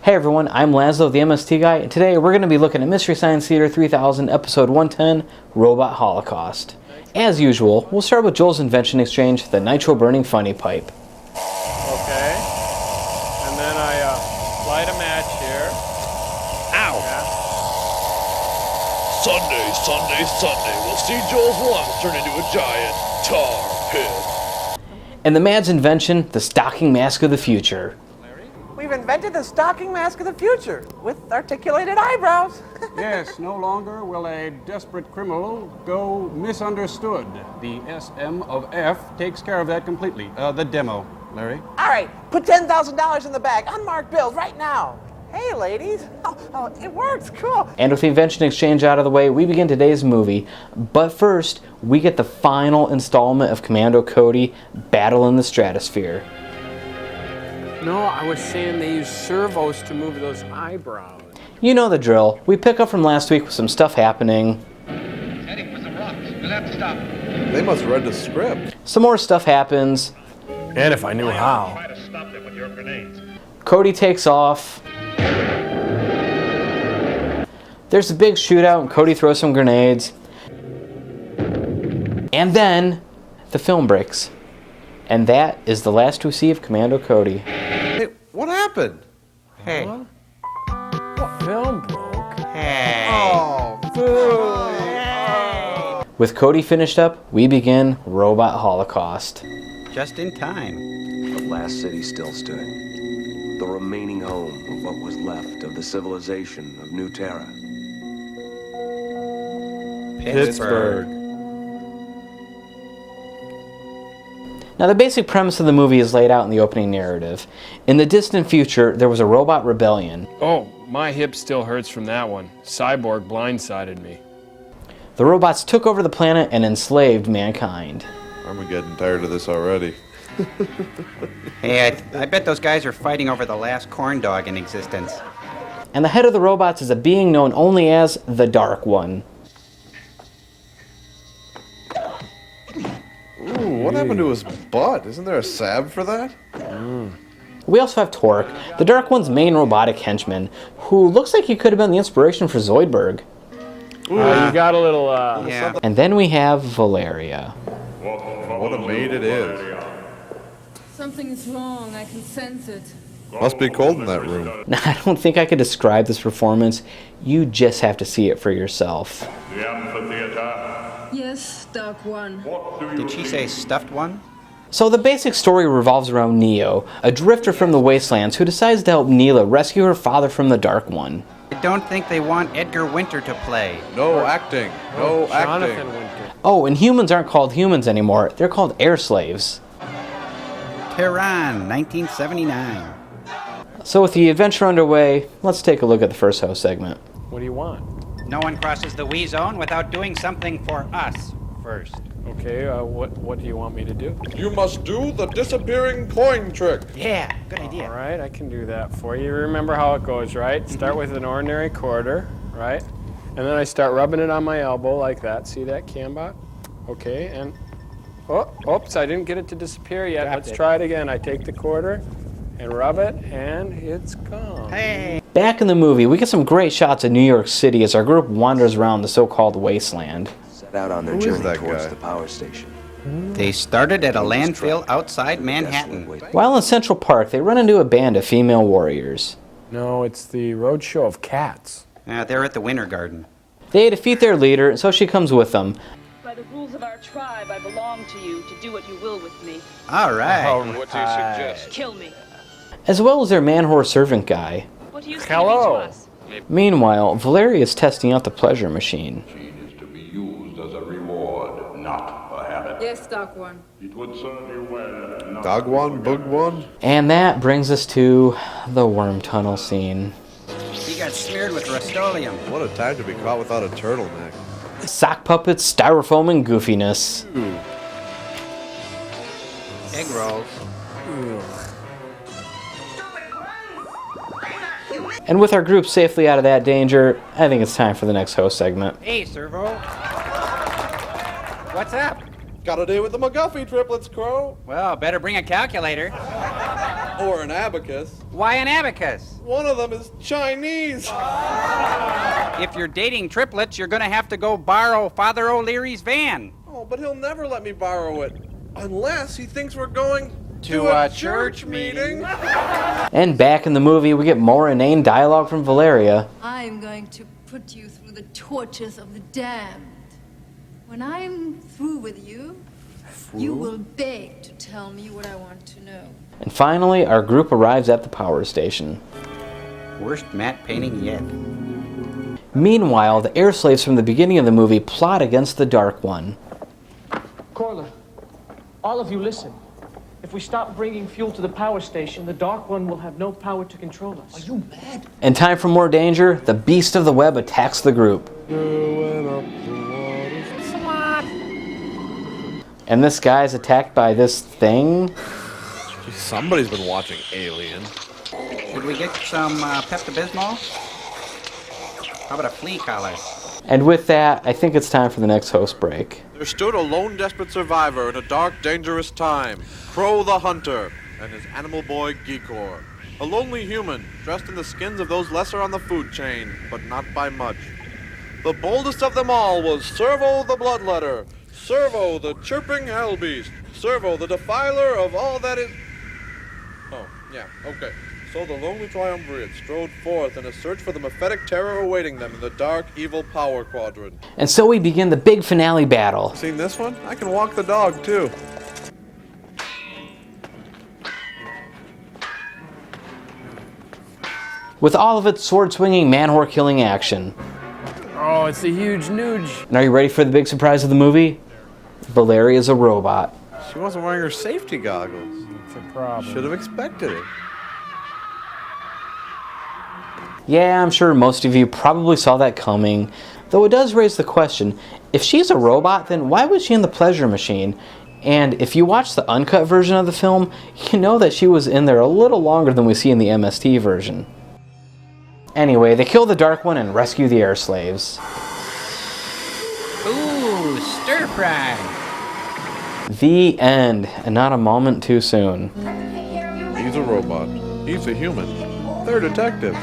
Hey everyone, I'm Lazlow The MST Guy, and today we're going to be looking at Mystery Science Theater 3000, Episode 110, Robot Holocaust. As usual, we'll start with Joel's invention exchange, the nitro-burning funny pipe. Okay. And then I light a match here. Ow! Yeah. Sunday, we'll see Joel's lungs turn into a giant tar pit. And the Mad's invention, the stocking mask of the future. We've invented the stocking mask of the future with articulated eyebrows. Yes, no longer will a desperate criminal go misunderstood. The SM of F takes care of that completely. The demo, Larry. All right, put $10,000 in the bag, unmarked bills right now. Hey, ladies. Oh, it works, cool. And with the invention exchange out of the way, we begin today's movie. But first, we get the final installment of Commando Cody, Battle in the Stratosphere. No, I was saying they use servos to move those eyebrows. You know the drill. We pick up from last week with some stuff happening. Heading for some rocks. We'll have to stop. They must have read the script. Some more stuff happens. And if I knew how. Try to stop them with your grenades. Cody takes off. There's a big shootout and Cody throws some grenades. And then the film breaks. And that is the last we see of Commando Cody. Hey, what happened? Hey. What film broke? Hey. Oh, With Cody finished up, we begin Robot Holocaust. Just in time. The last city still stood. The remaining home of what was left of the civilization of New Terra. Pittsburgh. Now the basic premise of the movie is laid out in the opening narrative. In the distant future, there was a robot rebellion. Oh, my hip still hurts from that one. Cyborg blindsided me. The robots took over the planet and enslaved mankind. I'm getting tired of this already. Hey, I bet those guys are fighting over the last corn dog in existence. And the head of the robots is a being known only as the Dark One. Ooh, what happened to his butt? Isn't there a salve for that? We also have Torque, the Dark One's main robotic henchman, who looks like he could have been the inspiration for Zoidberg. You got a little, Yeah. And then we have Valaria. What a maid it is. Something is wrong. I can sense it. Must be cold in that room. Now, I don't think I could describe this performance. You just have to see it for yourself. The amphitheater. Yes, Dark One. Did she say stuffed one? So the basic story revolves around Neo, a drifter from the wastelands who decides to help Neela rescue her father from the Dark One. I don't think they want Edgar Winter to play. No acting. No Jonathan acting. Winter. Oh, and humans aren't called humans anymore. They're called air slaves. Tehran, 1979. So with the adventure underway, let's take a look at the first host segment. What do you want? No one crosses the we zone without doing something for us first. Okay, what do you want me to do? You must do the disappearing coin trick. Yeah, good idea. All right, I can do that for you. Remember how it goes, right? Start with an ordinary quarter, right? And then I start rubbing it on my elbow like that. See that, Cambot? Okay, and... Oh, oops, I didn't get it to disappear yet. Let's try it again. I take the quarter and rub it, and it's gone. Hey. Back in the movie, we get some great shots of New York City as our group wanders around the so-called wasteland. Set out on their Who is journey that towards guy? the power station. They started at a landfill outside Manhattan. While in Central Park, they run into a band of female warriors. No, it's the roadshow of cats. They're at the Winter Garden. They defeat their leader, and so she comes with them. By the rules of our tribe, I belong to you to do what you will with me. All right. What do you suggest? Kill me. As well as their man-whore servant guy. What do you Hello. to us? Meanwhile, Valaria is testing out the pleasure machine. Gene is to be used as a reward, not a habit. Yes, Dark One. It would serve you well. Not Dog one, bug one. And that brings us to the worm tunnel scene. He got smeared with Rust-Oleum. What a time to be caught without a turtleneck. Sock puppets, styrofoam, and goofiness. Egg rolls. And with our group safely out of that danger, I think it's time for the next host segment. Hey, Servo. What's up? Got a day with the McGuffey triplets, Crow. Well, better bring a calculator. Or an abacus. Why an abacus? One of them is Chinese. If you're dating triplets, you're gonna have to go borrow Father O'Leary's van. Oh, but he'll never let me borrow it. Unless he thinks we're going To a church meeting. And back in the movie, we get more inane dialogue from Valaria. I'm going to put you through the tortures of the damned. When I'm through with you, you will beg to tell me what I want to know. And finally, our group arrives at the power station. Worst matte painting yet. Meanwhile, the air slaves from the beginning of the movie plot against the Dark One. Corla, all of you listen. If we stop bringing fuel to the power station, the Dark One will have no power to control us. Are you mad? In time for more danger, the beast of the web attacks the group. And this guy's attacked by this thing? Somebody's been watching Alien. Should we get some Pepto-Bismol? How about a flea collar? And with that, I think it's time for the next host break. There stood a lone desperate survivor in a dark, dangerous time, Crow the Hunter, and his animal boy Geekor. A lonely human, dressed in the skins of those lesser on the food chain, but not by much. The boldest of them all was Servo the Bloodletter, Servo the chirping hell beast, Servo the defiler of all that is... Oh, yeah, okay. So the lonely triumvirate strode forth in a search for the mephitic terror awaiting them in the dark, evil power quadrant. And so we begin the big finale battle. Seen this one? I can walk the dog, too. With all of its sword-swinging, man-whore-killing action. Oh, it's a huge nooge. And are you ready for the big surprise of the movie? Valaria is a robot. She wasn't wearing her safety goggles. It's a problem. Should have expected it. Yeah, I'm sure most of you probably saw that coming, though it does raise the question, if she's a robot, then why was she in the pleasure machine? And if you watch the uncut version of the film, you know that she was in there a little longer than we see in the MST version. Anyway, they kill the Dark One and rescue the air slaves. Ooh, stir fry. The end, and not a moment too soon. He's a robot. He's a human. They're detectives.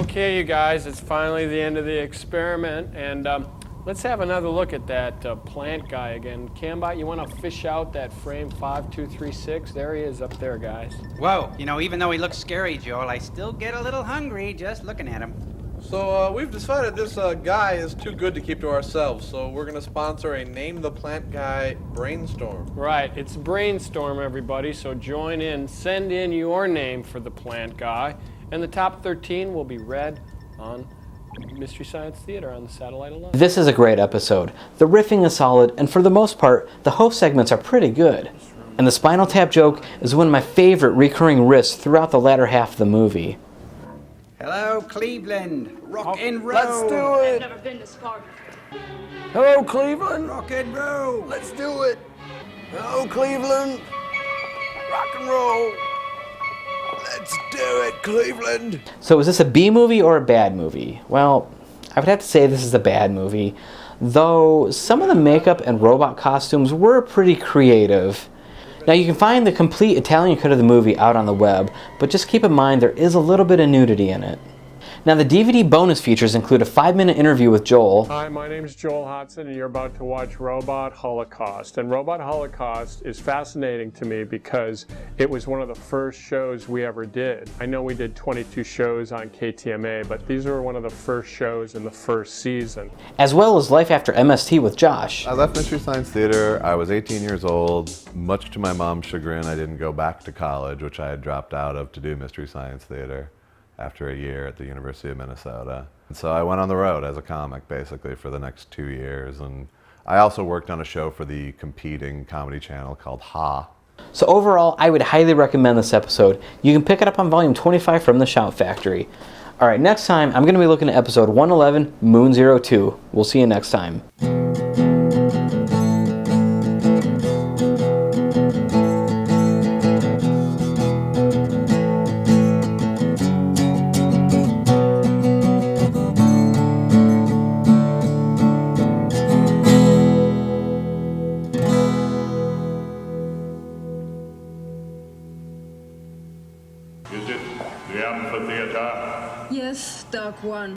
Okay, you guys, it's finally the end of the experiment, and let's have another look at that plant guy again. Cambot, you want to fish out that frame 5236? There he is up there, guys. Whoa, you know, even though he looks scary, Joel, I still get a little hungry just looking at him. So we've decided this guy is too good to keep to ourselves, so we're going to sponsor a Name the Plant Guy brainstorm. Right, it's brainstorm, everybody, so join in. Send in your name for the plant guy, and the top 13 will be read on Mystery Science Theater on the Satellite alone. This is a great episode. The riffing is solid, and for the most part, the host segments are pretty good. And the Spinal Tap joke is one of my favorite recurring riffs throughout the latter half of the movie. Hello, Cleveland. Rock and roll. Let's do I've it! never been this far before. Hello, Cleveland! Rock and roll. Let's do it! Hello, Cleveland! Rock and roll! Let's do it, Cleveland! So is this a B movie or a bad movie? Well, I would have to say this is a bad movie, though some of the makeup and robot costumes were pretty creative. Now you can find the complete Italian cut of the movie out on the web, but just keep in mind there is a little bit of nudity in it. Now the DVD bonus features include a 5-minute interview with Joel. Hi, my name is Joel Hodson, and you're about to watch Robot Holocaust. And Robot Holocaust is fascinating to me because it was one of the first shows we ever did. I know we did 22 shows on KTMA, but these were one of the first shows in the first season. As well as Life After MST with Josh. I left Mystery Science Theater. I was 18 years old. Much to my mom's chagrin, I didn't go back to college, which I had dropped out of to do Mystery Science Theater after a year at the University of Minnesota. And so I went on the road as a comic basically for the next 2 years. And I also worked on a show for the competing comedy channel called Ha. So overall, I would highly recommend this episode. You can pick it up on volume 25 from the Shout Factory. Alright, next time I'm going to be looking at episode 111, Moon 02. We'll see you next time. The amphitheater. Yes, Dark One.